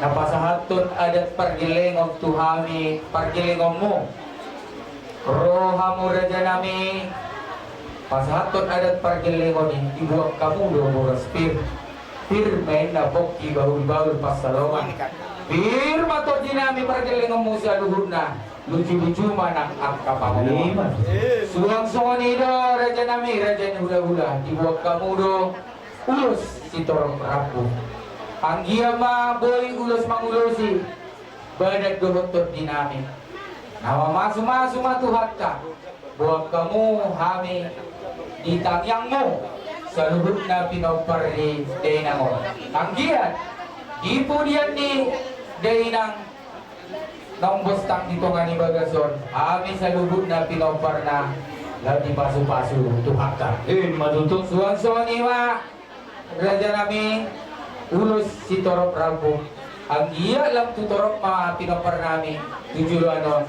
Napasahatun adat pargilingog tuhami pargilingogmu rohamu raja nami pasahatun adat pargilingog ibuak kamu do boras pir main na bokki bahul pasalongan pir mato dinami pargilingogmu sa luhurna lucu-lucu manang angka pangaliman suang-suang ido raja nami raja hula-hula ibuak kamu do ulus si torong rapuh Anggia ma boy ulos mangulosi badak dohotor dinami nama masu matuhat ka buat kamu hami ditangyangmu saluhut na pinopar di dainango anggiat ipudian ni dainang nombostang dito nga ni bagason hami saluhut na pinopar na lagi pasu-pasu tuhat ka matutok suan-suan iwa raja nami ulus si torop rabu ang iya lang tutorop mga pinapar namin tujuan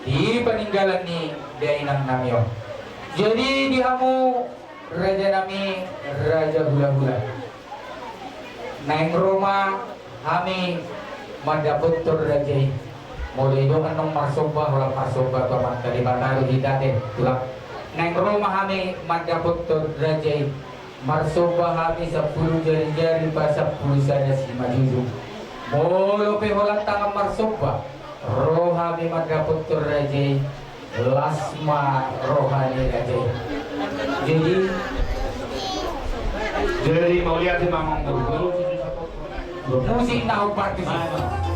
di peninggalan ni dainang namyo jadi dihamu raja nami raja hula-hula naing Roma kami mandapot tur raja mulai doon anong marsomba walang marsomba paman kalimanalo hidate tulak naing Roma kami mandapot tur raja marsoba kami sa puluh jari-jari pa sa pulisanya si Majuju molo pe walang tangang marsoba rohami magapot tur raja lasma rohani raja jadi mau lihat mamang guru musik now participate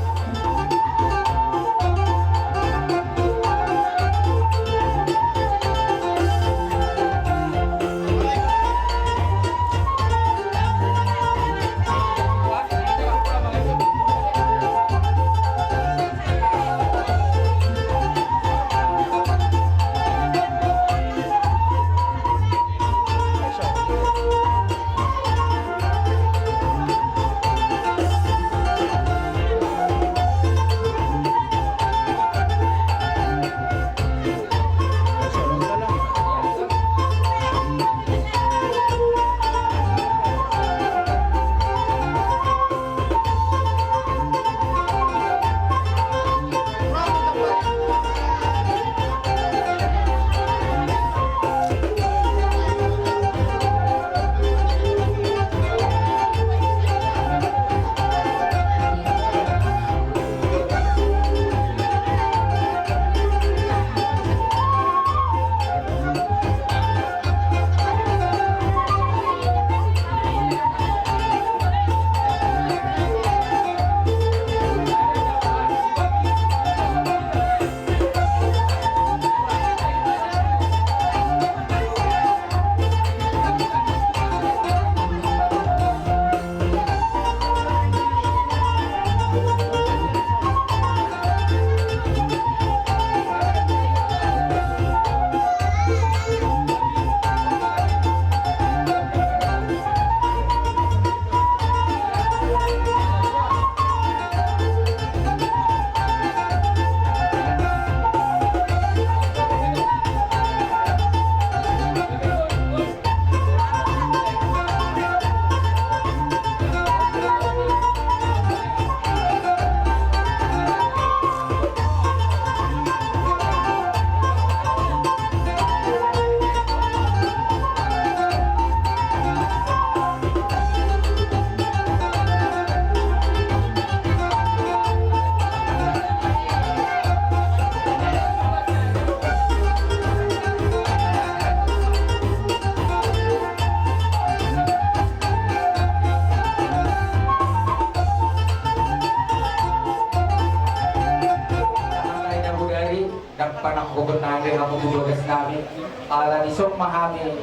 nagpanakbugon namin ang tutugas namin. Ala ni Song Mahami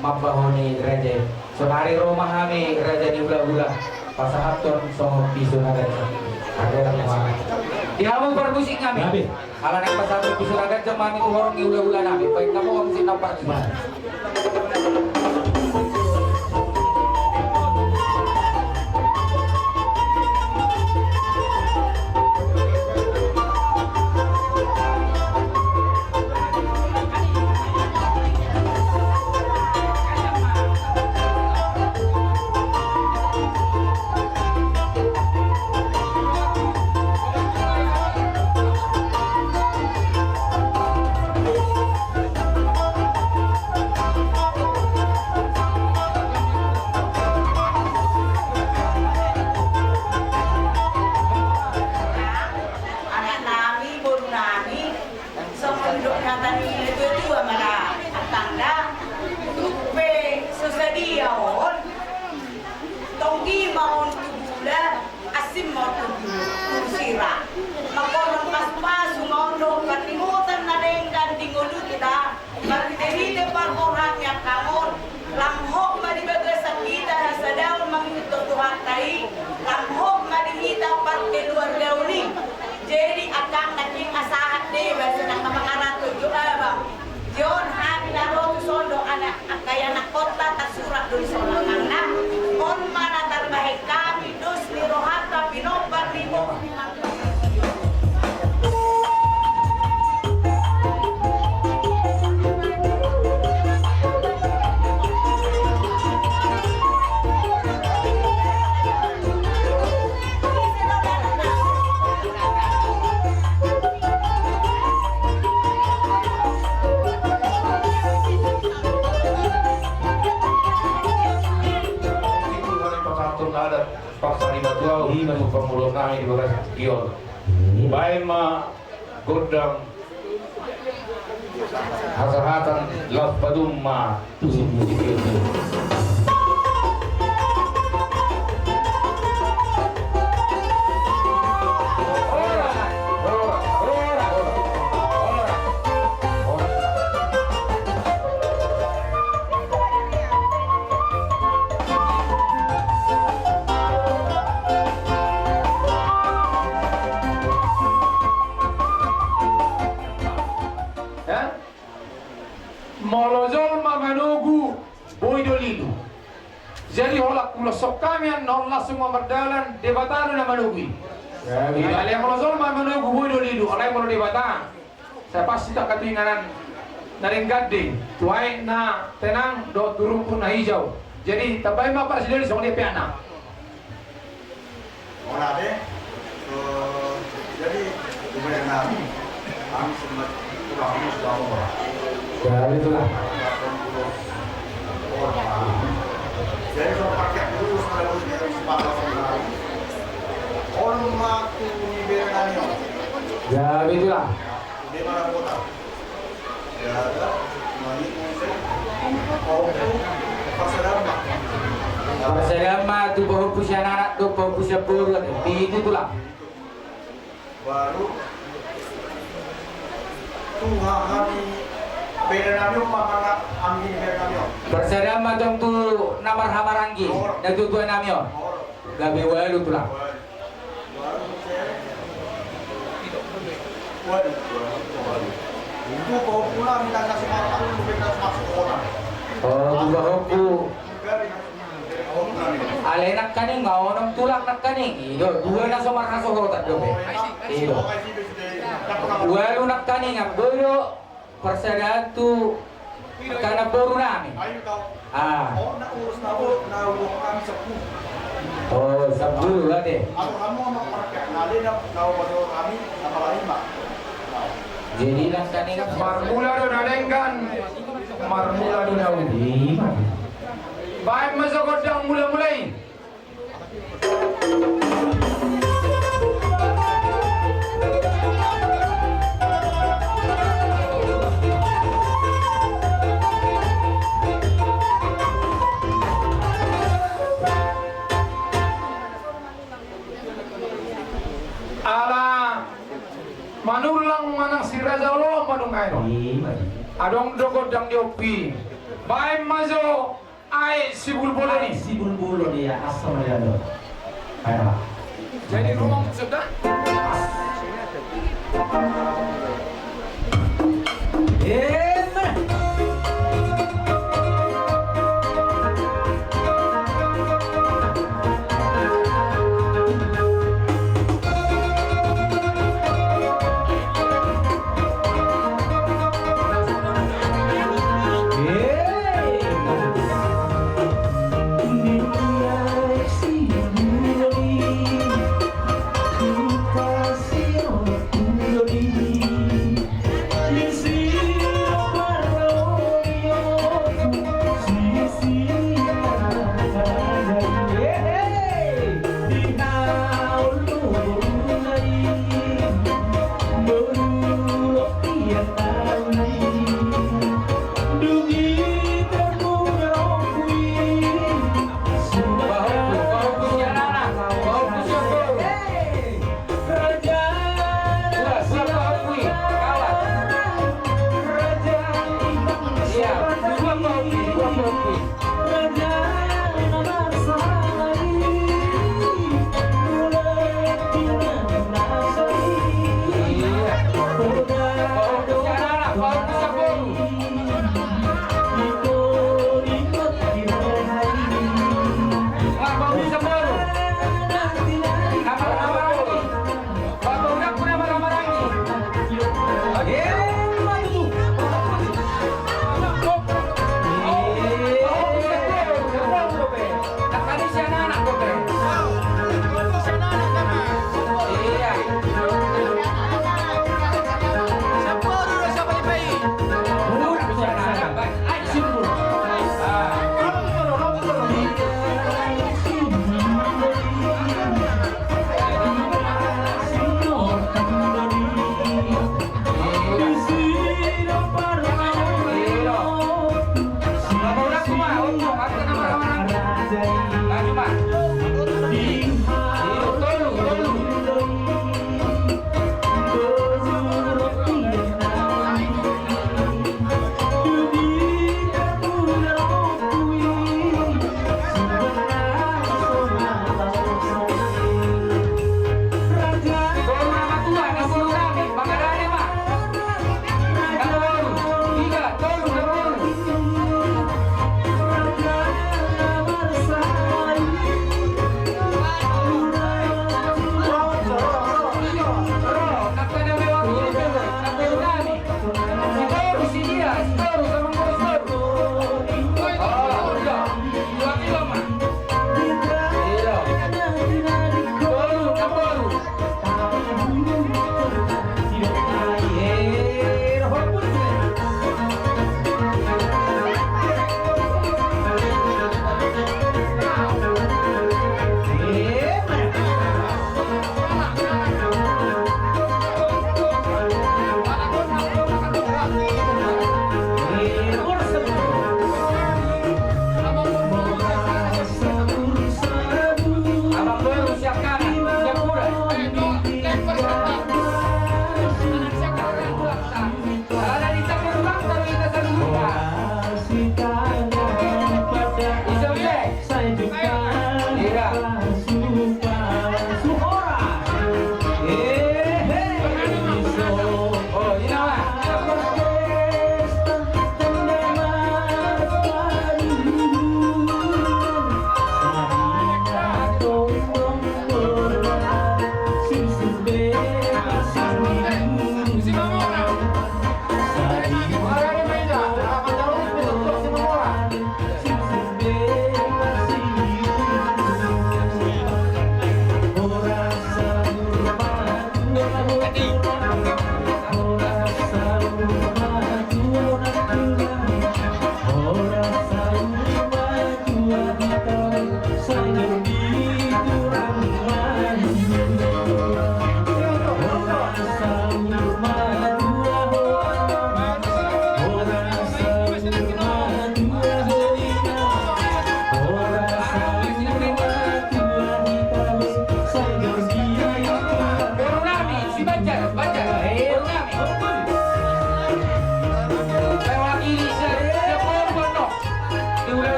mabahoni Raja. So nariro Mahami Raja ni Ula-Ula. Pasahaton sa piso na Raja. Ada lang mga. Di hamon berbusik kami. Ala nagpasahaton piso na Raja mami tuhorong ni Ula-Ula namin. Baik kamu kami sinang partisipasi. Jadi akan naging asahat di basa ng mga arato ba. Yon hami na ro sondo anak kaya nakota ta surat dun sa mga on mana tarbahe kami dos ni rohata pinobar ni mo. Masuk pemuluh kami di bekas kion. Baik ma godang hasahatan las padum ma tusuk musik itu. Molozol mamanugu boy dolilu. Jadi holak kulo sokami an nolla semua berdalan debatan na manugui. Alai molozol mamanugu boy dolilu alai molo debatan. Saya pasti tak ketinggalan naring gading. Tuai na tenang do turun pun na hijau. Jadi tabai ma presiden sama dia piana. Ora deh. Jadi lumayan kami sempat kurang sudah. Ya itulah. Jadi kalau pakai dulu kalau dia sepakat sama orang waktu di Beranio. Ya itulah. Di mana kota? Ya ada mani musik. Oh, Pasarama. Pasarama tu bahu pusya anak tu bahu pusya pur itu itulah. Baru Tuhan kami Beranio makana angin Beranio. Bersama dong tu namar hamarangi dan tu tuan namio. Gabe walu tulah. Itu kau pulang minta kasih makan lu minta masuk orang. Oh, bahoku. Ale nak kaning ngau nang tulak nak kaning. Ido dua na somar na soho tak dobe. Ido. Dua lu nak kaning am goyo persada tu karena baru nami. Ayo kau. Ah. Oh, nak urus na kami sepuluh. Oh, sabdu lah deh. Ako kamu mau pakai nali na baru kami nama lain mak. Jadi nak kaning Marmula do nadengkan. Marmula do naudi. Baik masuk godang mulai. Manulang manang si Raja Allah manung ayo. Adong dogo dang diopi. Bae mazo ai si bulbul ni. Si bulbul dia asal dia do. Ayo. Jadi rumah sudah.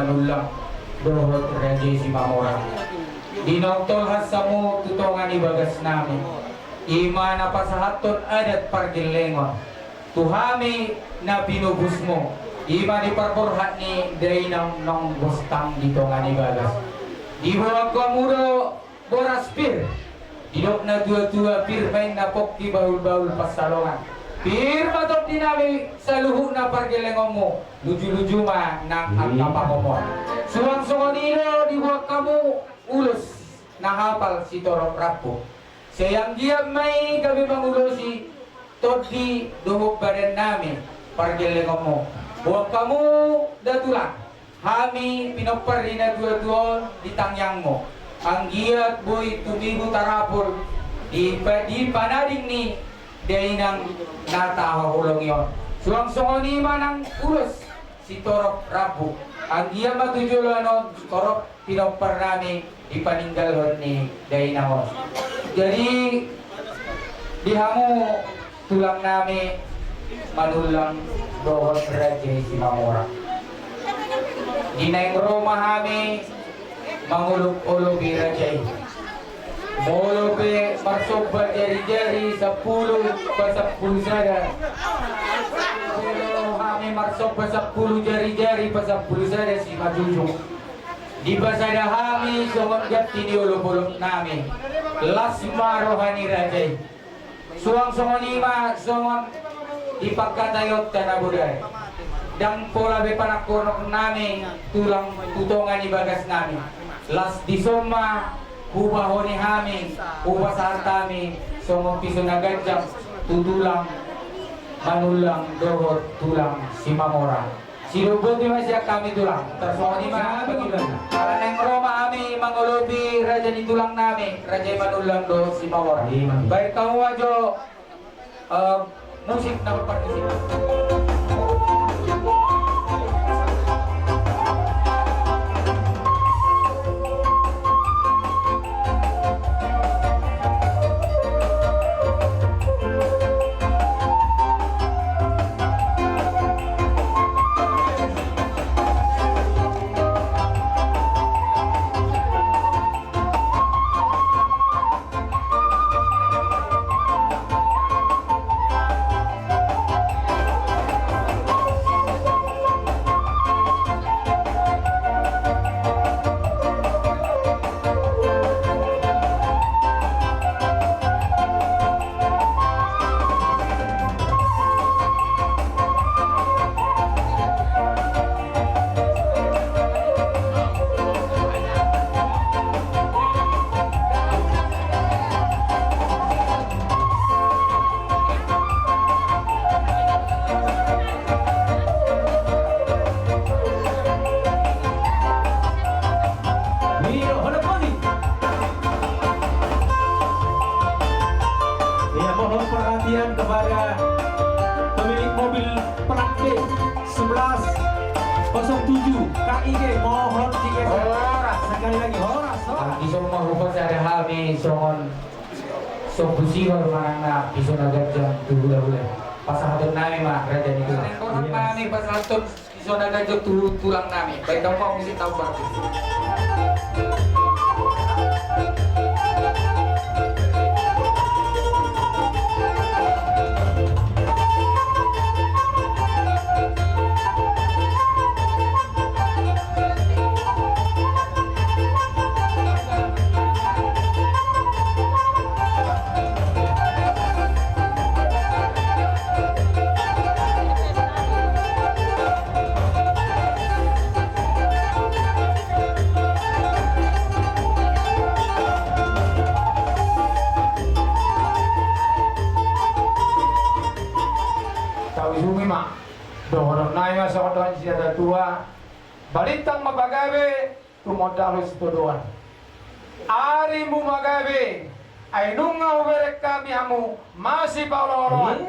manulang dohot Raja Simamora. Dinoktol hasamu tutongan ibagas namin. Ima na pasahaton adat pargilengon. Tuhami na binubus mo. Ima ni parporhat ni dainang nong bustang ditongan ibagas. Di bawah kamuro boras pir. Didok na dua-dua pir main napok di baul-baul pasalongan. Pir matok dinami sa luhuk na pargilengon mo. Luju-luju ma nang agkapangomon. Suwang-suwanino di bawah kamu ulus nahapal si Torok Rapo. Sayang dia may kami mangulosi todi duhok badan namin pargilengon mo. Buang kamu datulang. Hami pinopar di na dua-duon di tangyang mo. Ang giat boy tumigo tarapol di panading ni dainang natahahulong yon. Suwang-suwang ng ulos si Torok Rapo. Ang giya matujulano Torok pinopar namin ipaninggalhon ni dainang. Jadi dihamu tulang namin manulang dohot Raja Simamora. Dinaing Roma hami mangulog-ulog Raja. Molope marsoba jari-jari 10 pa 10 sada. Kami marsoba 10 jari-jari pa 10 sada si Majujung. Di basada hami songot gat tiniulog-ulog namin. Lasma rohani Raja. Suwang-suwanima songot ipagkatayot tanabuday. Dang pola be panakonok namin tulang tutongan ibagas namin. Las disoma hubahoni hamin hubasahan kami songot piso nagajak tutulang manulang dohot tulang Simamora. Sinubot di masya kami tulang. Tersongot di mana bagaimana? Karena yang Roma kami mangolobi raja di tulang namin raja manulang dohot Simamora. Baik kamu wajo musik na berpartisipasi. Perhatian kepada pemilik mobil plat B 1107 KIG, mohon digeser. Horas sekali lagi, horas. Bisa mengubah ada hami songon sobusiwar mana bisa nagajang dulu-dulu. Pasahatun nami mah raja itu. Orang nami pasahatun bisa nagajang tulang nami. Baik kamu mesti tahu berarti. Dohorong naima sa katawan siya tua balitang mabagabe tumodalus tuduan ari mu magabe ay nunga uberek kami hamu masih pauloroan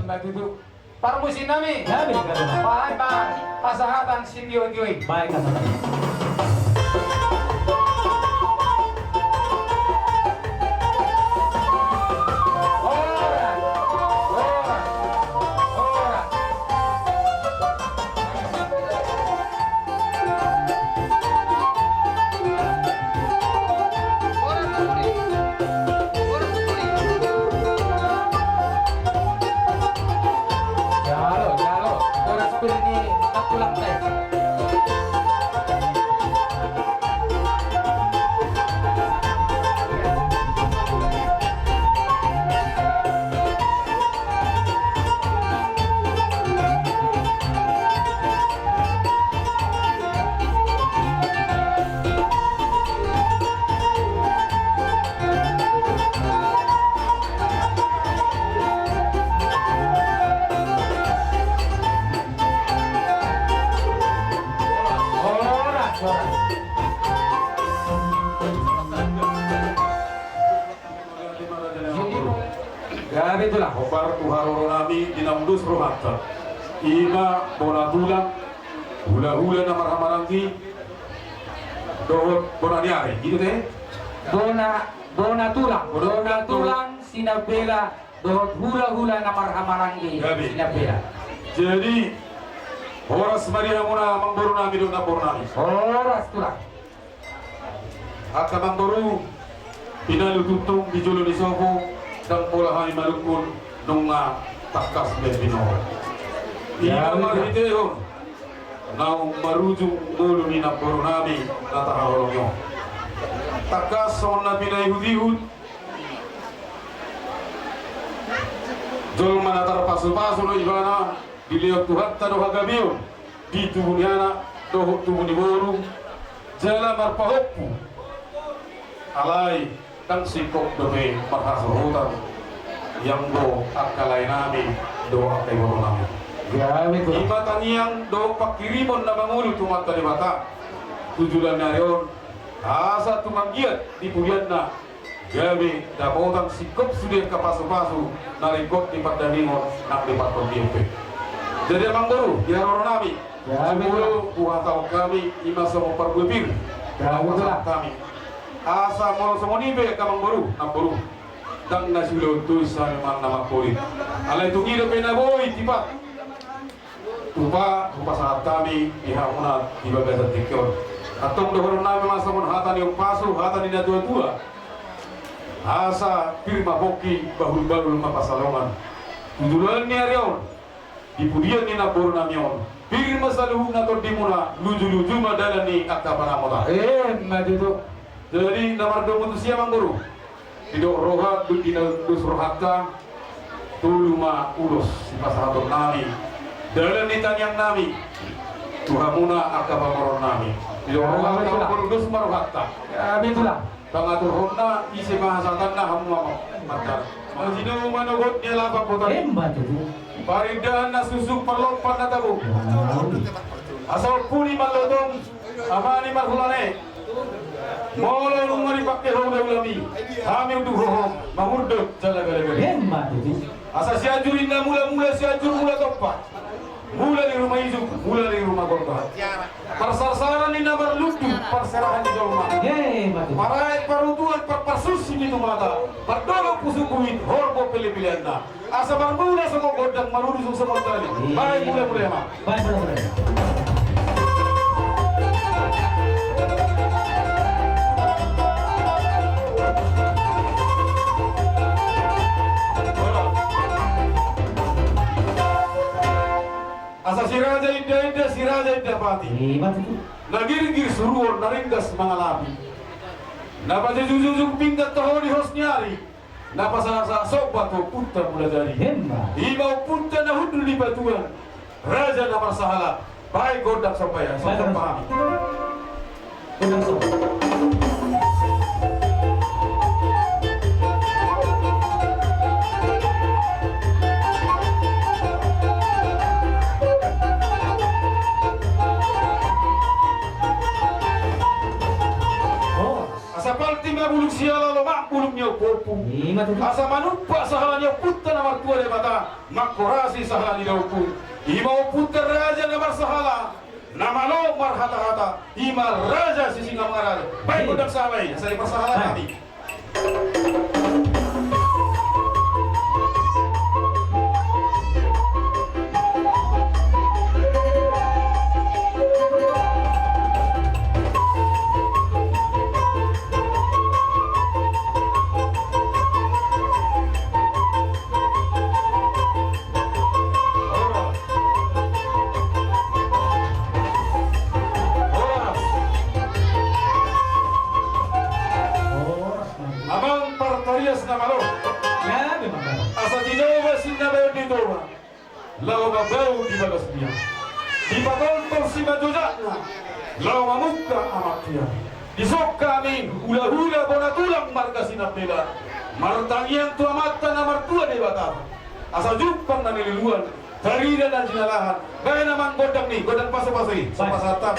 matutu parmusin nami pahay pa pasahatan sindiyo-diyoy Baik, Tulang teh. Gabi itulah obar tuharoro nami dinamdus rohatta. Ima bona tulang hula-hula na marhamarangki dohot bona niari gitu teh. Bona tulang sinabela dohot hula-hula na marhamaranggi Gabi. sinabela. Jadi horas Maria muna mangboru nami do na boru nami. Horas tulang. Akka mangboru pinalu tutung di jolo di sopo dan pola hai malukun nunga takas bebino. Ya, Ika marhitehon nau maruju mulu ni na boru nami na tahaolongyo. Takas son na pinay hudihud jol mana tarpasu-pasu no ibana diliok Tuhan tado hagabion di tubuhnya doh tubuh ni boru jala marpahoppu alai dan sikop dobe marhasuhutan yang do akalai nami do akai boru nami. Gabi tulang. Ima taniang do pakirimon na mangulu tumata di mata tujulan narion asa tumanggiat di pulian na gabi dapotan sikop sudah kapasu-pasu narikot di padaningon nak di paton diempe. Jadi emang baru di haroro nami sepuluh buah tahu kami ima semua perbuibir Gabi kami asa mau semua nibe kamang baru nak baru dan nasilu tulisan man nama kulit alai tu ngido pena boy tipat tupa saat kami dihamuna di babasa tikyon atong dohon nami masamon hatan yung pasu hatan ina dua-dua asa firma hoki bahul-bahul mapasalongan tujulan ni arion di pudian ni nabor namion firma saluhung na tordimuna luju-luju madalan ni akapanamota Madudu. jadi namar domo tu siapa guru tidak rohat dus rohatta tuluma ulus si pasahator nami dalam nitan yang nami tuhamuna akapamoron nami tidak rohat kamu dus marohatta Gabi tulang. pangatur honna isi mahasatan na hamu matar majino manogot niya lapak putar Madudu. parindahan na susuk perlopan na tabu asal puni malodong amani marhulane molo nungari pakai hoda ulami kami untuk hohom mamurdok jala gale-gale Madudu. asa siajurin na mula-mula siajur mula topat mula di rumah izuk mula di rumah korban persarsaran ni nabar lutu perserahan di jolma Madudu. Marai parutuan perpasus ini tu mata perdolong pusukuit horbo pilih-pilihan na asa mula semua godang marudusuk semua tali baik mulai-mulai mah Baik benar. asa si raja ida pati Madudu. nagirigir suruon naringgas mga labi napajujujung pinggat tahoni hos nyari napasasa sobat o punta mula dari ibaw punta na hudul di batuan raja na marsahala baik godak sampai sampai pahami Tulang so. asa palti buluk siala lo mak buluknya korpu Madudu. asa manumpa sahalanya punta na martua de mata makorasi sahala di dauku imau punta raja na marsahala namalo marhata-hata ima raja si singa mengaral baik godak sabai saya persahala kami lau mabau di bagas dia. Di patol si majojana, lau mamuka amat dia. Di sok kami hula-hula bona tulang marga sinapela. Martangian tua mata nomor 2 di Batam. Asal jumpa dan nililuan. Tarida dan sinalahan. Gaya namang godang nih, godang pasu-pasui. Sapasatan.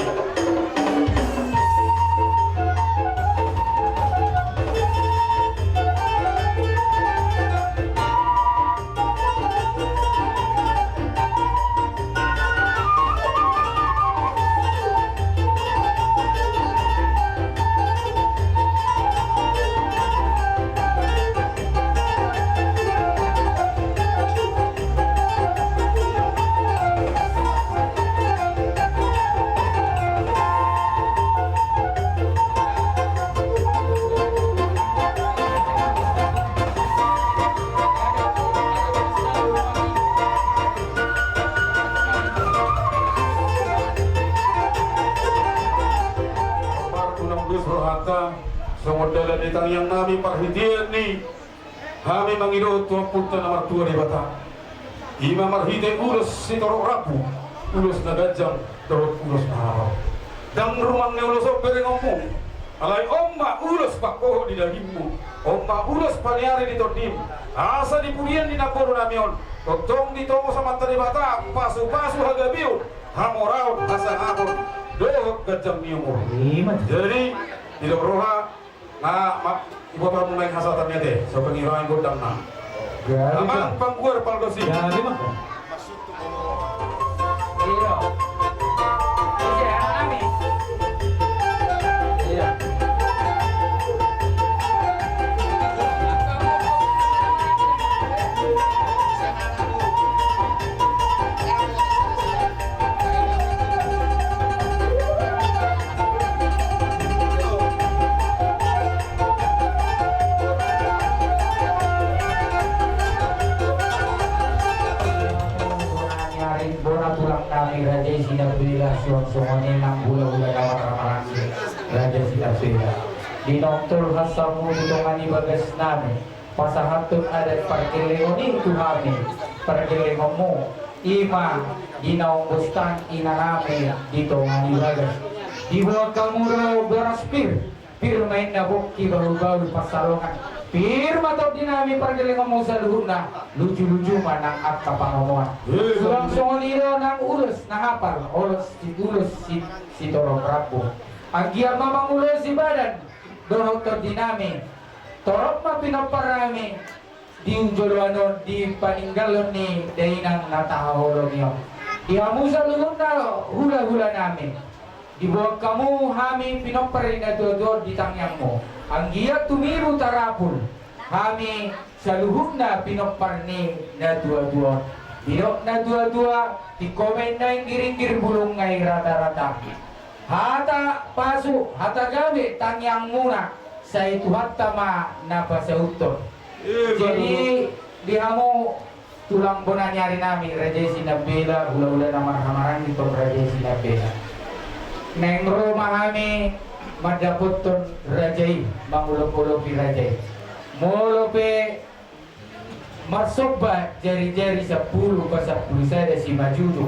Semodala ditang yang nami parhitian ni kami mangidot tua punta nomor 2 di Batam. Ima marhite ulus si torok rapu ulus na gajang torok ulus na haraw. Dang rumang ni ulus o pere ngomong alay omma ulus pakoho di dahimmu omma ulus paniari di tordim asa di purian di naporo namion totong di tomo sa mata di Batam pasu-pasu hagabiun hamoraun asa hapon dohok gajang ni umur. Jadi tidak roha nah ibu bapak mulai hasatannya deh so pengiraan godang nah amang pangguar paldosi Jadi mah. Iya. Iya, kami. Iya. Bona tulang kami Raja Sinapela suang-suangnya nang bula-bula dawat ramarasi Raja Sinapela di noktur hasamu tutungani bagas nami pasahatun adat parkelengoni tuhami parkelengomu ima ginaong bustang inaname ditongani bagas di bawah kamu raw beras pir main na bukki baru-baru pasalongan pir matop dinami parkelengomu sa luhuna lucu-lucu manang at kapangamuan suang songoliro nang ulus nahapal ulus si torong rapo ang giya mamang ulus si badan doon dinami torok ma pinaparami di ujolwano di paninggalon ni dainang nataholo niyo di amusa luhuna hula-hula namin di bawah kamu hami pinaparin na doon di tangyang mo ang giya tumiru tarapul kami sa luhur na pinoparni na dua-dua binok na dua-dua di komen na yung giring-gir bulong ngay rata-rata hata pasu hata gabi tangyang muna sa ituhat tama na pasauton jadi di hamo tulang bonanyari namin Raja Sinapela hula-hula na marhamaran itong Raja Sinapela neng Roma kami madaputon Rajai mangulo-ulo pi Rajai molope masoba jari-jari 10 ke 10 saya si majudu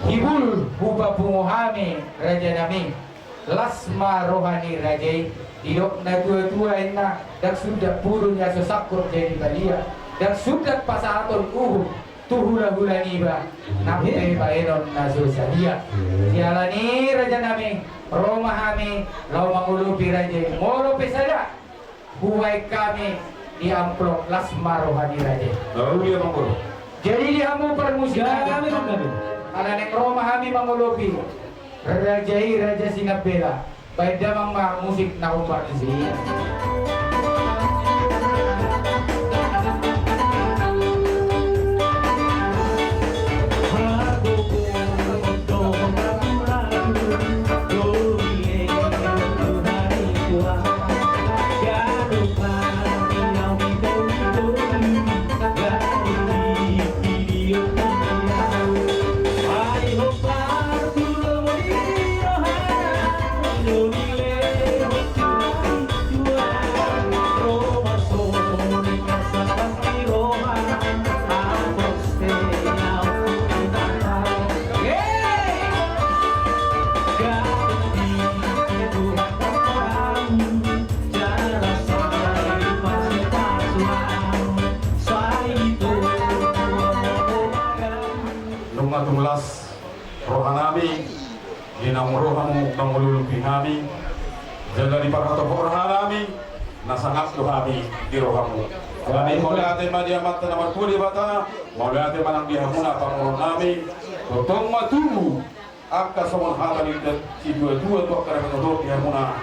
hibul buba punguhami Raja nami lasma rohani Rajai didok na dua-dua ina dak sudah purunya sesakur jadi balia dak sudah pasahaton tuhula-hula niba nampe baenon nasusadia sialani Raja nami Roma kami lau mangulupi Raja molope sada huwai kami di amplop lasma rohani Raja lalu dia mangkul jadi di hamu permusikan Kami kami. ala neng Roma kami mangulupi Raja Sinapela baik damang musik na umpat di sini Jua Ginang rohamu nang melulupi kami, jaga di parhatopor kami, nasangat kami di rohamu. Kami mau lihat madiamat nama tua di bata, mau lihat manang dihamuna pangurun kami, totong matu, angka somon hata di si dua tua karena menurut dihamuna.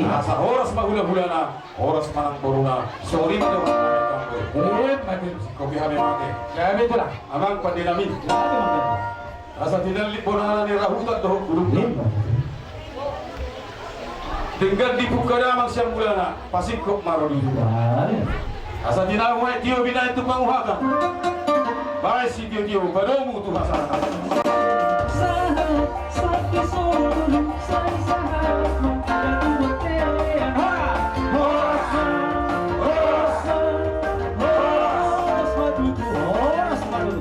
Asa horas mahula-hulana, horas manang corona, sorry pada mati. kopi kami mati. Kami itulah. Amang pandinami, Lagi makan. asa tidak liburan di rahutan doh burung. Dengan dibuka damang siang bulana, pasikop maro di rumah. Asa dinawa tio bina itu panguhaka. Baik si tio padomu tu masyarakat. Sahat sakit solo, saya sahat mengkatu tean. Horas madu, horas madu.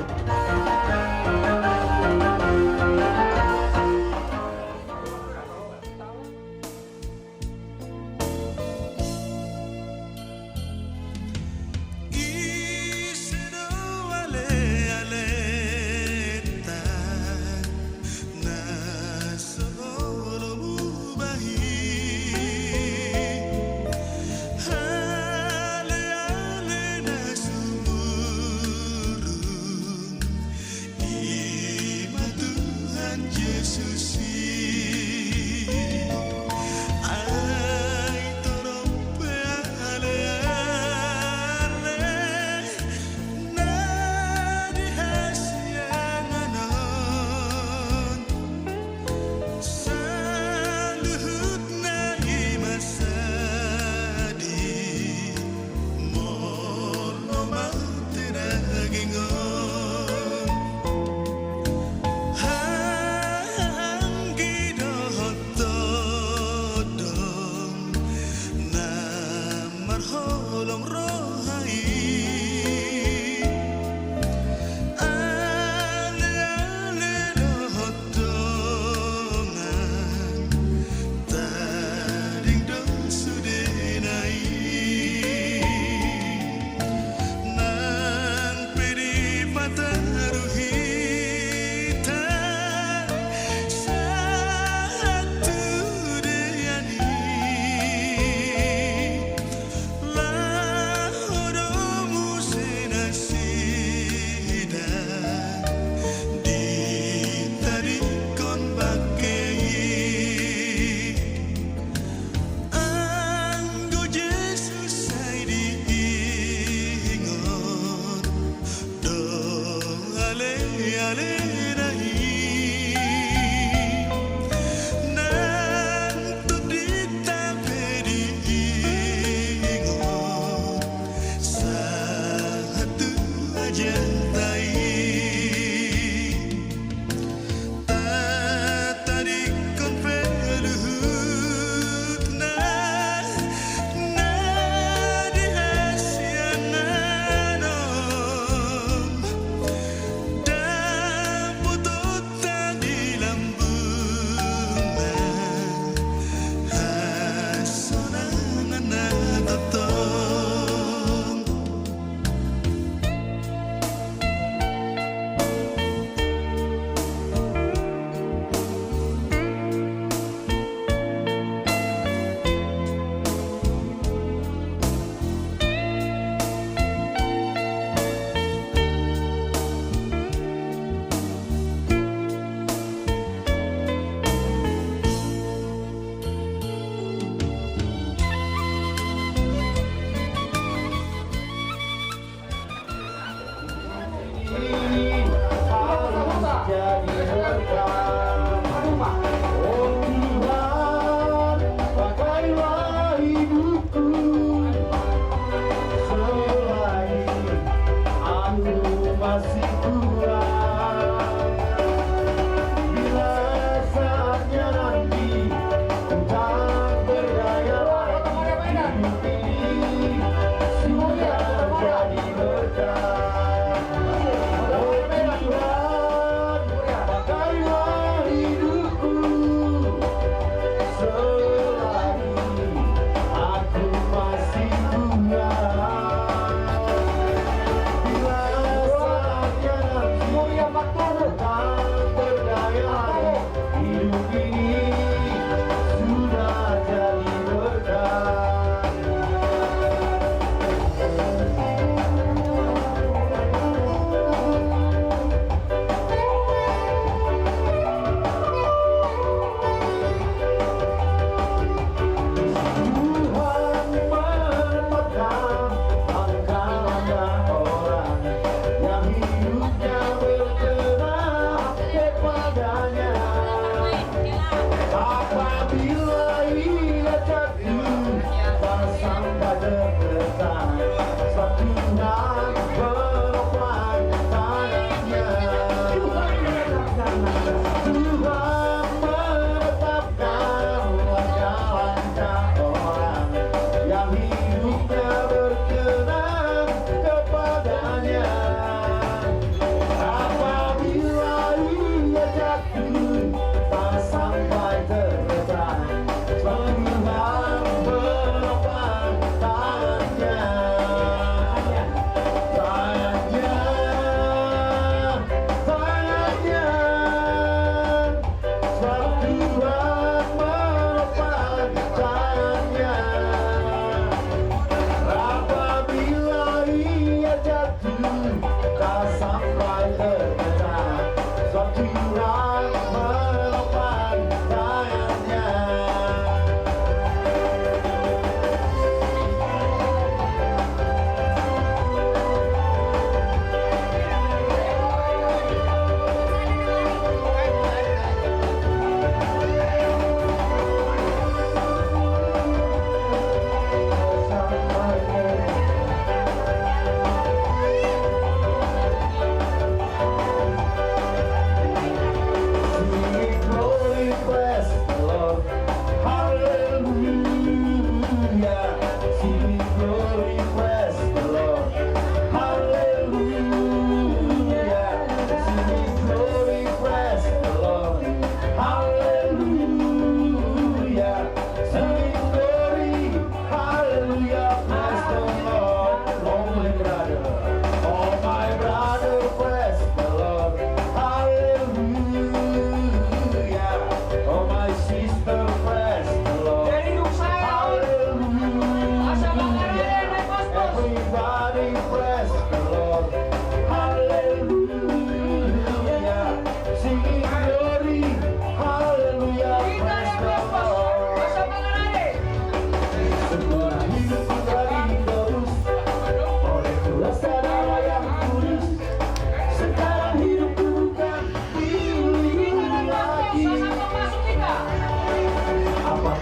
Hanggi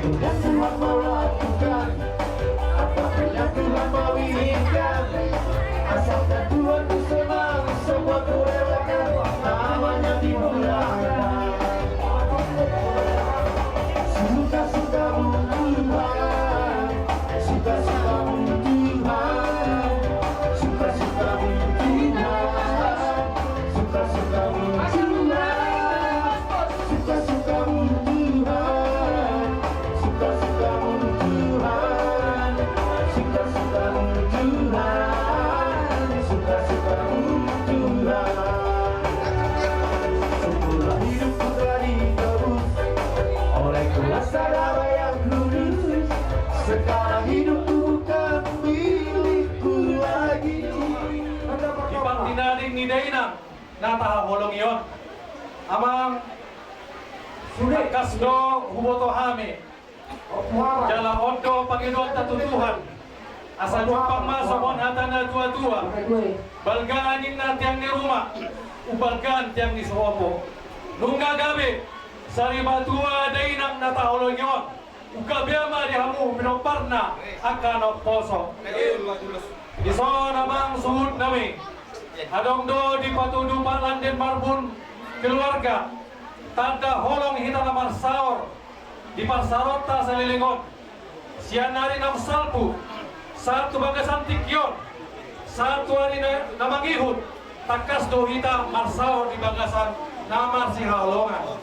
Tuhan Tuhan mau lakukan apapun yang Tuhan mau inginkan, asalkan Tuhan ku senang, semua ku relakan, namanya dimulakan. Suka-sukamu Tuhan, suka-sukamu Tuhan, suka-sukamu Tuhan, suka-sukamu Tuhan, suka-sukamu Tuhan, suka-sukamu Tuhan, suka-sukamu Tuhan, suka-sukamu Tuhan. Setelah hidupku telah ditebus oleh kuasa darah yang kudus, sekarang hidupku bukan milikku lagi. Ipang dinaling ni Dainang nataha holong iyon. Amang sudah kasdo huboto hame. Jala ondo Panginoon tatutuhan. Asa jumpang masomon hatana tua-tua. Balgaanin na tiang ni rumah. Ubalgaan tiang ni Sohopo. Nungga gabi. Sari batua Dainang nataha holong iyon. Ukabiama dihamu pinoparna akano poso. Iso namang suhud nami. Adong do di patudu Landen Marbun keluarga. Tanda holong hita namar saor. Di parsarota sa lilingon. Siya nari nam salpu. Satu bagasan tikyon. Satu hari namangihut. Takas do hita marsaor di bagasan namar si halongan.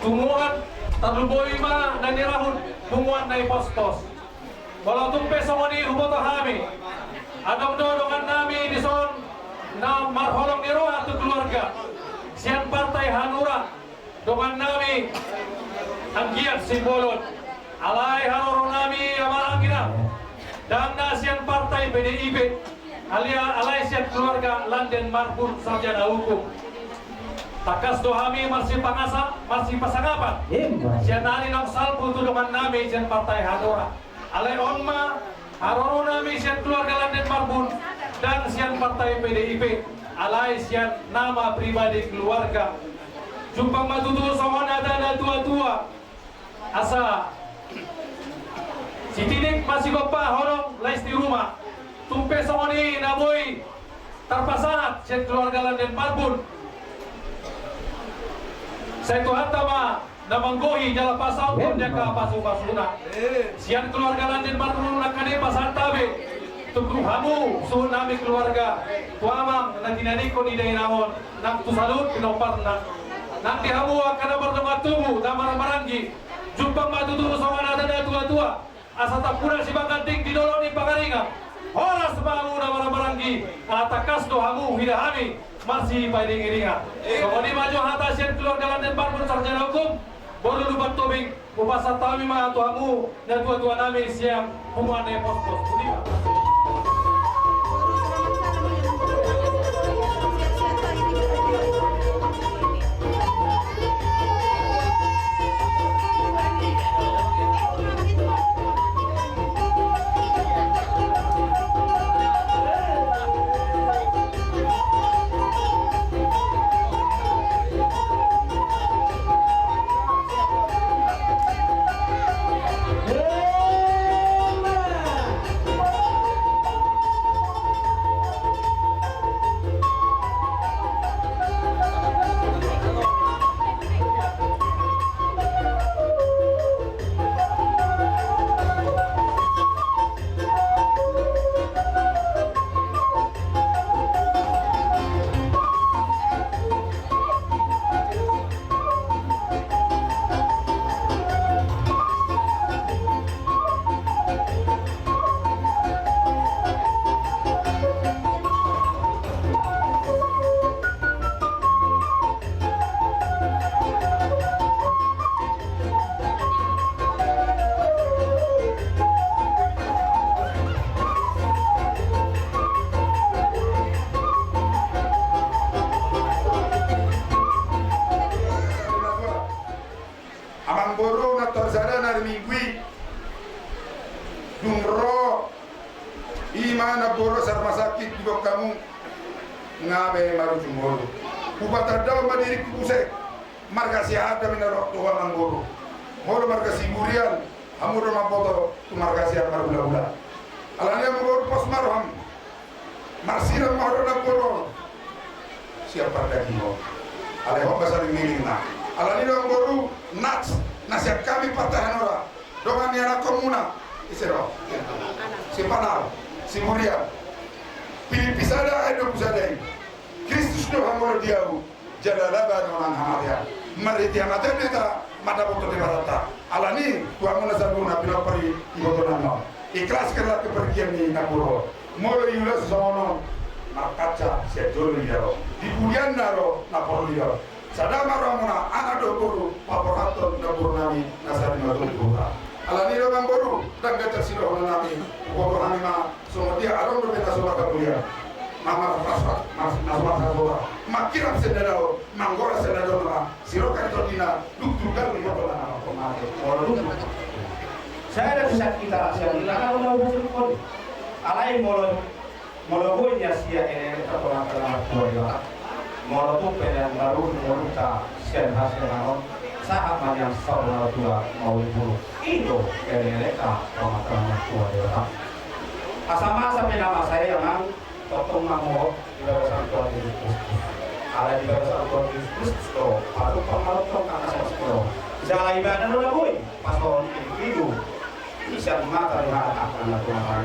Tumuan taluboy ma na nirahun. Tumuan na ipos-pos. Walau tumpe somoni huboto hami. Adong dodongan nami di son na marholong niro atau keluarga. Sian partai Hanura dongan nami ang giat simbolon. Alai hanoro nami amarangina. Dan na sian partai PDIP. Alai sian keluarga Landen Marbun sarjana hukum. Takas dohami masih pangasa, masih pasangapan. Sian nari nang salpu tu dongan nami sian partai Hanura. Alai onma haroro nami sian keluarga Landen Marbun dan sian partai PDIP. Alai sian nama pribadi keluarga. Jumpang matutu sohon ada tua-tua. Asa si tinik masih bapak horong lais di rumah. Tumpe sohoni naboy terpasanat sian keluarga Landen Marbun. Saya Tuhan tama namanggohi jala pasau pun jaka pasu-pasuna. Sian keluarga Landen Marbun nakane pasan tabe. Tuku hamu suhun nami keluarga tuamang na tinaniko ni Dainamon nang tusalut pinoparna nang dihamu akan berdoa tubuh na maranggi jumpang matutu sokan ada tua-tua asa tapura si baganting didolo ni pagaringa horas bangu na maranggi atakas do hamu hidahami masih pada ngiringa sokoni maju hata sian keluarga Landen Marbun sarjana hukum baru lubat tobing upasa tami ma tuamu dan tua-tua nami siang humane pos-pos budiga. Imana boro sarma sakit di kamu ngabe maru jumbolo. Upatadaw madiri kubuse marga sihat kami narok tuwa manggoro. Moro marga Siburian, hamuro mapoto tu marga siang marula-ula. Alanya moro pos marham. Marsira moro na poro. Siap pada kimo. Aleho basal miling na. Alani do moro nats nasiap kami patahan ora. Dongan yana komuna. Isero. Simpanal. Siburian. Pilipisada edo pusada. Kristus do hamoro diau. Jalalaba dongan hamatia. Mari dia mata kita mata boto de barata. Alani tua mona sabuna pinopari iboto nano. Ikhlas kerla kepergian ni napuro. Moro yulas sono makaca sejol liaro. Di bulan naro naporo liaro. Sadama ramona ana do boru paporaton napuro nami nasari matul buka. Alani do mamboru tangga tersiro nami. Bobo nami ma sono dia aron do beta sono kabulia. Mama raswa naswa sabora. Makiram sedaro manggora sedaro na siro kartodina duktugal iboto nano. Saya ada bisa kita rahasia kalau mau bersyukur alai molo punya sia ini kita pulang ke rumah tua ya molo tuh pengen baru molo ta sian hasil naon saat banyak saudara tua mau ibu itu ini mereka pulang ke rumah tua ya asama sampai nama saya yang totong mau di bawah tua di ada di bawah tua di Kristus atau pengaruh karena sesuatu jalan ibadah dulu boy pastor itu bisa mata dengan anak Tuhan.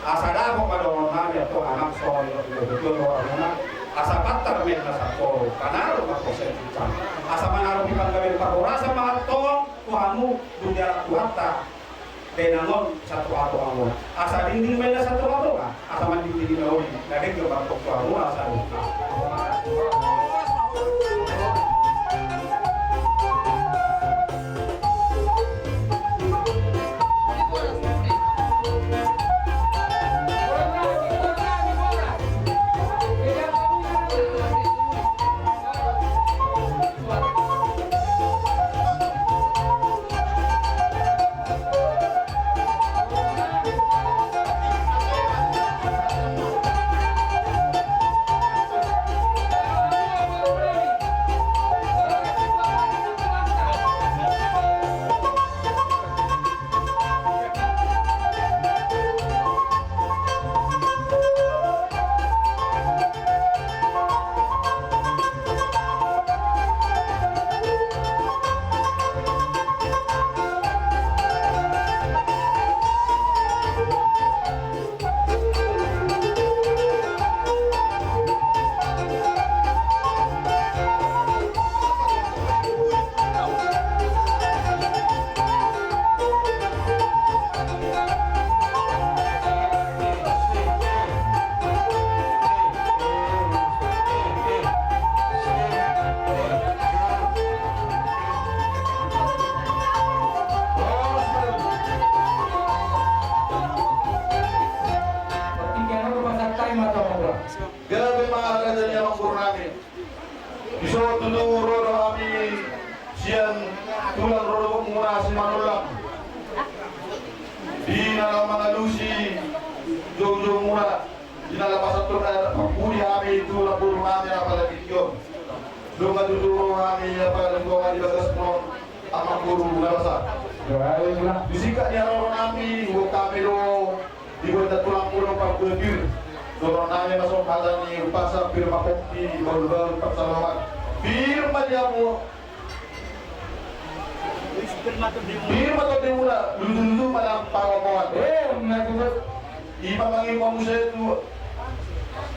Asada ko pada orang ya to anak soal betul orang asa patar men asa ko kanaro ka posisikan. Asa manaro bikan gawe parorasa mato Tuhanmu dunia kuata benangon satu atau amon. Asa dinding mena satu atau asa mandiri lawi. Lagi ke bangkok Tuhanmu asa. Gabi maaga dan yang kurangin. Iso tunuro kami sian tulang rodo muna si manulang. Di dalam mengalusi jong muna di dalam pasal puri kami itu lapor kami apa lagi yo. Dunga tuturo kami apa lagi di batas non amak guru bahasa. Di sikat dia orang kami kami do di kota tulang pulau Papua. Dorong nami masuk kata ni pasar firma kopi baru persamaan firma dia mu firma tu dia mula dulu pada pawawan iba mangi manusia itu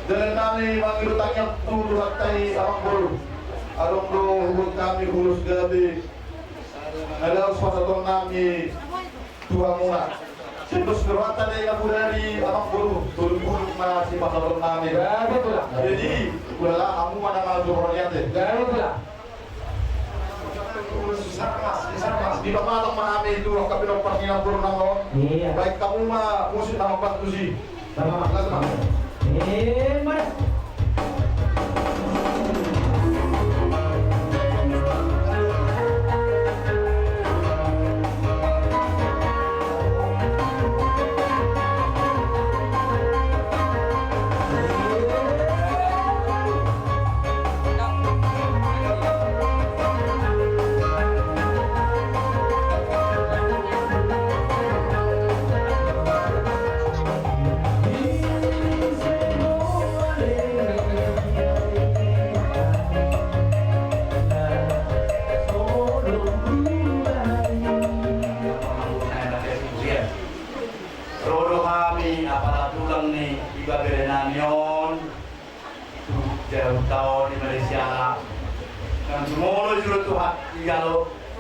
dalam nami mangi rutangnya tu rutai orang baru adong do huruf kami huruf gabi ada sepasang nami tua mula terus berwata dari Abu dari orang buru masih pasal nami. Jadi udah kamu mana malah jurornya deh. Sarmas di mana menami itu kami dapat pergian buru nanggo. Baik kamu mah musim nama bantu sih. Nama mas.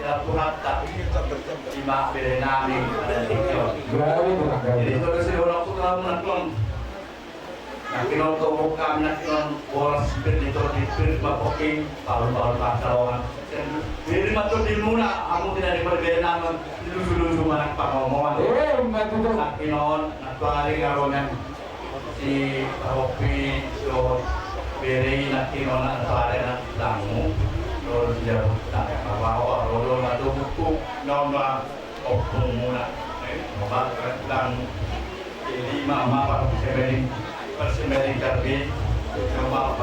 ya Tuhan tak lima berenami ada tiga. Jadi kalau saya orang tu kamu nak kinon tu bukan nak kinon bola seperti itu di spirit bapoking tahun-tahun pasaran. Jadi macam di mana kamu tidak diperbedaan dulu mana pengomongan. Nak kinon nak tuari karonan si kopi so beri nak kinon nak tuari nak tamu. Lord jauh tak bawa lord matu buku nama opung muna mabak dan lima mabak persembahkan karbi coba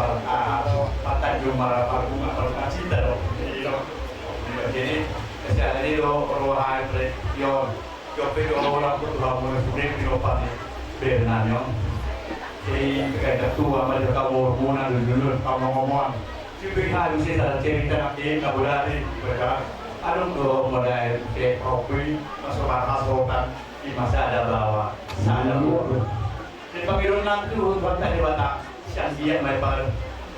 patah jumara bunga perkasih terus jadi kesalahan ini rohai yo coba orang pun orang sudah diopati bernanya jadi kayak tua mereka bawa muna dulu kamu ngomong Siping harus kita cerita nanti kabulari mereka adung do modal ke kopi masuk masukan di masa ada bawa sana di panggilan nanti untuk tadi batak siang dia mai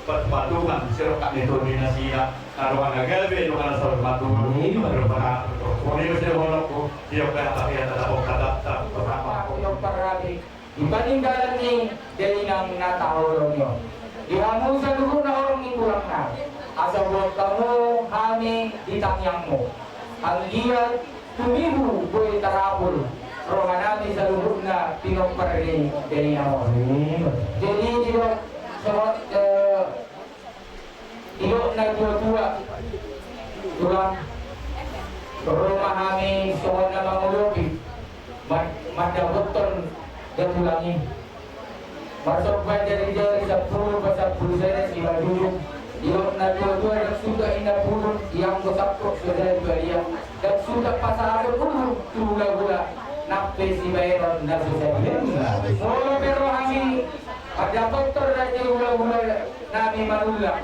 perpatungan serokat determinasi naruhan galbe nukan asal patungan ini baru pada ini mesti holok dia kata dia tak kata berapa yang perhati dibanding dalam ni dari nang natahorongyo dihamu sa dulu na orang ikulang na asa buat kamu kami ditangyangmu ang giat tumibu boy tarapul rohan namin sa lubog na pinagparili dari namo jadi dilo nagtuwa tulang rumah kami soal na mangulobi madabuton datulangi masuk dari 10 pasal 10 saya si dulu yang dua dan sudah indah puluh yang kesapuk sudah dia dan sudah pasal puluh gula nape si bayar dan susah mau pero kami ada dokter dari gula nabi manulang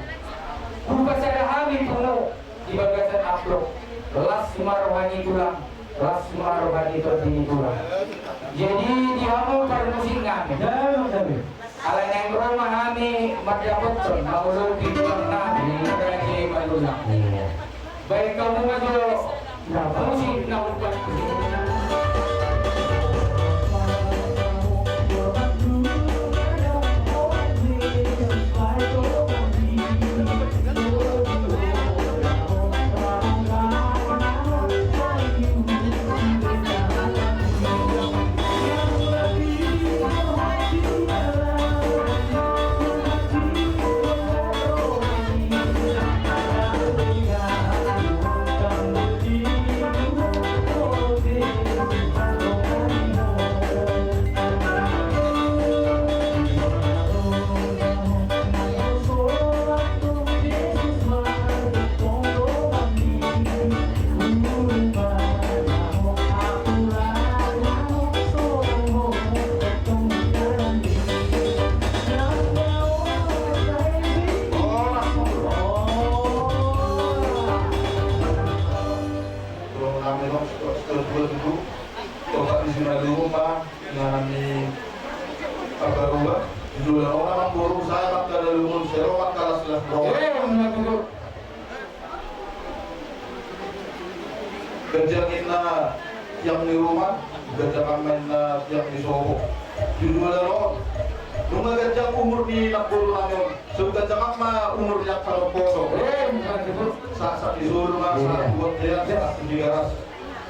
bukan saya kami penuh di bagasan upload las marwani tulang las marwani tulang jadi dihamu pada musik kami ala yang rumah kami madapotron maulud bintang nabi dari malulang baik kamu aja musik na upat Gajangin na yang di rumah, gajang main na yang di Soho. Di dua dalon, rumah gajang umur di 60 tahun, sebgajang ma umur yang kalau poso. Saat disuruh rumah saat buat dia saat di garas.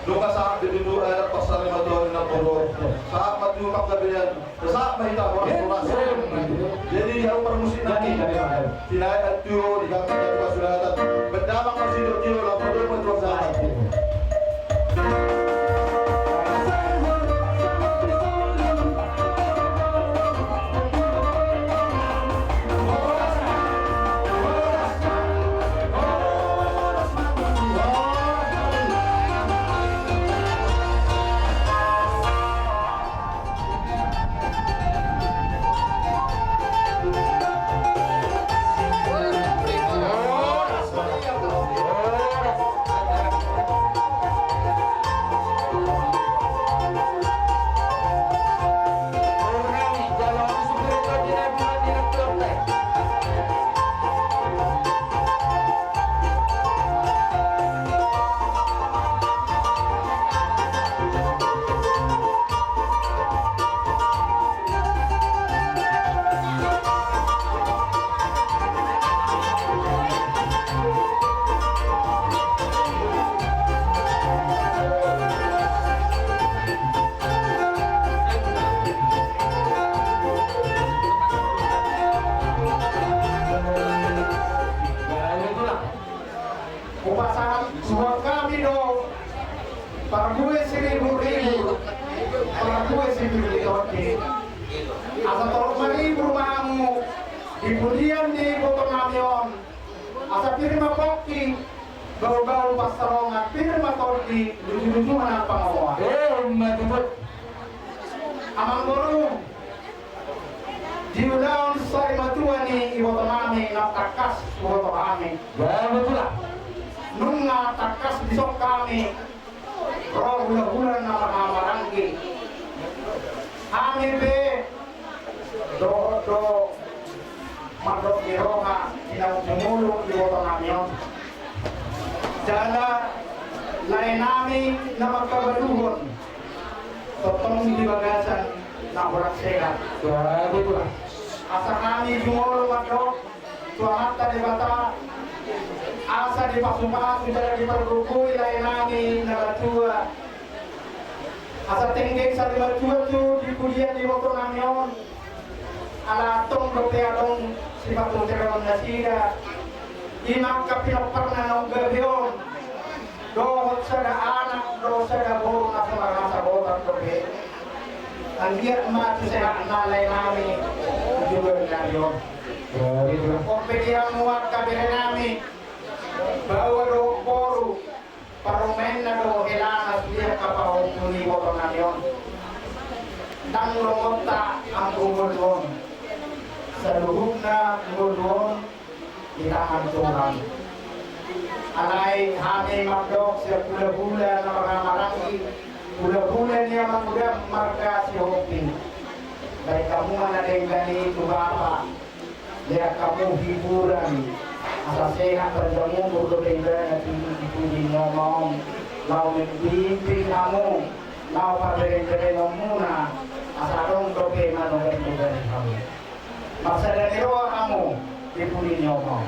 Rumah saat di dulu ada pasal 5 tahun 60. Saat maju kapkabian, saat mahita orang tulas. Jadi yang permusim nanti tidak ada tuh di kaki juga sudah ada. Berdamang masih terjadi dalam produk menjual. Pargue seribu-ribu, pargue seribu-ribu. Asa tolong mari rumahmu, dibudian di botol namion. Asa pirma poking, bau-bau pasarongan, pirma tordi, lucu-lucu mana pengawa. Matubot. Amang borong, diulang sari matua ni iwoto nami natakas iwoto kami. Betul lah. Nunga takas bisok kami. Roh bulan-bulan na mamaranggi. Amin be. Do madok ni roha tinamumulong iwoto namion. Jala lain nami na magkabaluhon. Totong di bagasan na orang sehat. Betul lah. Asa kami jumolo madok. Tuamat tadi bata. Asa di pasukan sudah diperlukui lain nami na batua. Asa tenggeng sa batua tu di kuliah di motor namion. Ala tong dopeadong si batong teron na sida. Imak kapinapar na nong gabion. Dohot sa da anak, dohot sa da boro na sa mga sa botang dope. Ang giat mati sa nalay nami. Juga na yun. Kompetihan muat kabire nami. Bawa do boru parumen na do helana siya kapahong tuni botong namion. Nang lumota ang umulon. Sa luhog na umulon, itangan Tuhan. Alay hami magdok sa pula-pula na mga marangi. Pula-pula niya magudang marka si Hopi. Dahil kamu na din ganito bapa. Lihat kamu hiburan. Asa sehat berjamu berbeda di ngomong lau mimpi kamu lau pada muna asa dong dope mano dari kamu masa dari roh kamu di ngomong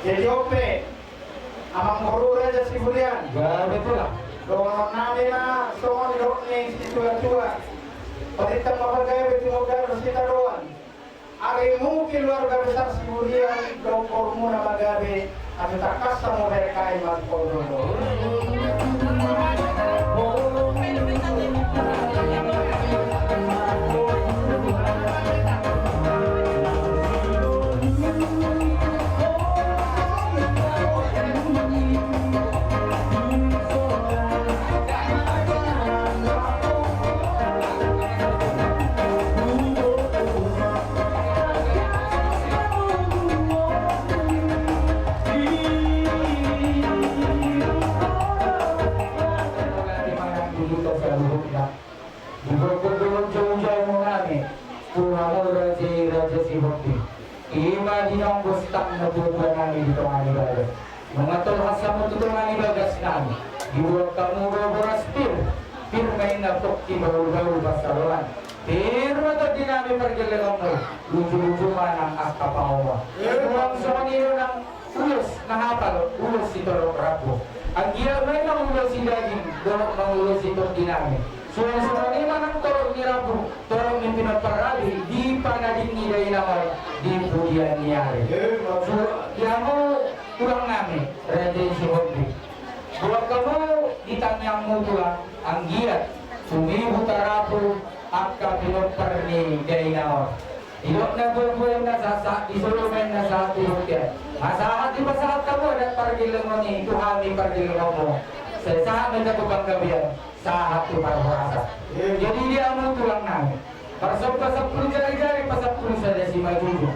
jadi ope amang guru raja si bulian Betul lah. doang nami na soal dok ni si tua-tua petitang mapagaya betul modal kita doang. Ari mungkin keluarga besar Siburian dokor muna magabe at takas sa mo berkay magpododo. Ima dinong gustang na tutuan namin dito ang ibadah. Mga tolhas sa matutunan ibagas namin. Ibuwag kamuro boras pir may natok ibahul-bahul basaruan. Pero ito din namin pergilang mo, lucu-lucu man ang akapawa. Ibuwag sa kanino ng ulos na hapal, ulos ito rapo. Ang giyamay ng ulos si daging, dorok ng ulos ito din namin. So sa kanila ng torong ni rapo, torong yung pinaparabi, di pa na din nilay naman, di po yan niyari. So, yan mo, kurang namin, ready si Hopi. Buwag ka mo, itanyang mo tulang, ang giyat, sumibu tarapo, at kapinopar ni Gainaor. Ilok na buwan na sa isulumen na sa Hopi. Masahat di masahat ka mo, at pargilang mo ni Tuhami pargilang mo. Sa sahat na kapag gabiyan, sahat di parhasa. Jadi dia mo tulang namin. Pasapul jari-jari pasapul saja si majuju.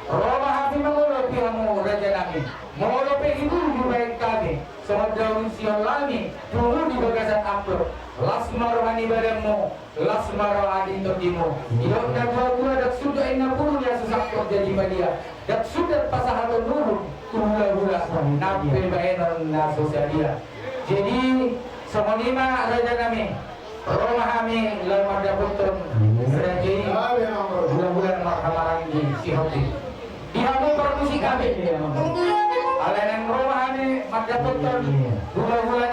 Roma hafi mengulo pihamu raja namin. Mengulo pe ibu dibayang kami. Sama daun siang lami. Tunggu di bagasan upload. Las marohani badamu. Las marohani totimu. Ilok na dua dak sudah ina puru ya sesakot jadi madia. Dak sudah pasahatun nurun. Hula-hula. Nabi baenon na sosialia. Jadi sama lima raja namin. Roma kami lemah daputun rajin bulan-bulan marhamarang di si Hopi. Dihamu permusik kami. Alanan Roma kami madaputun bulan-bulan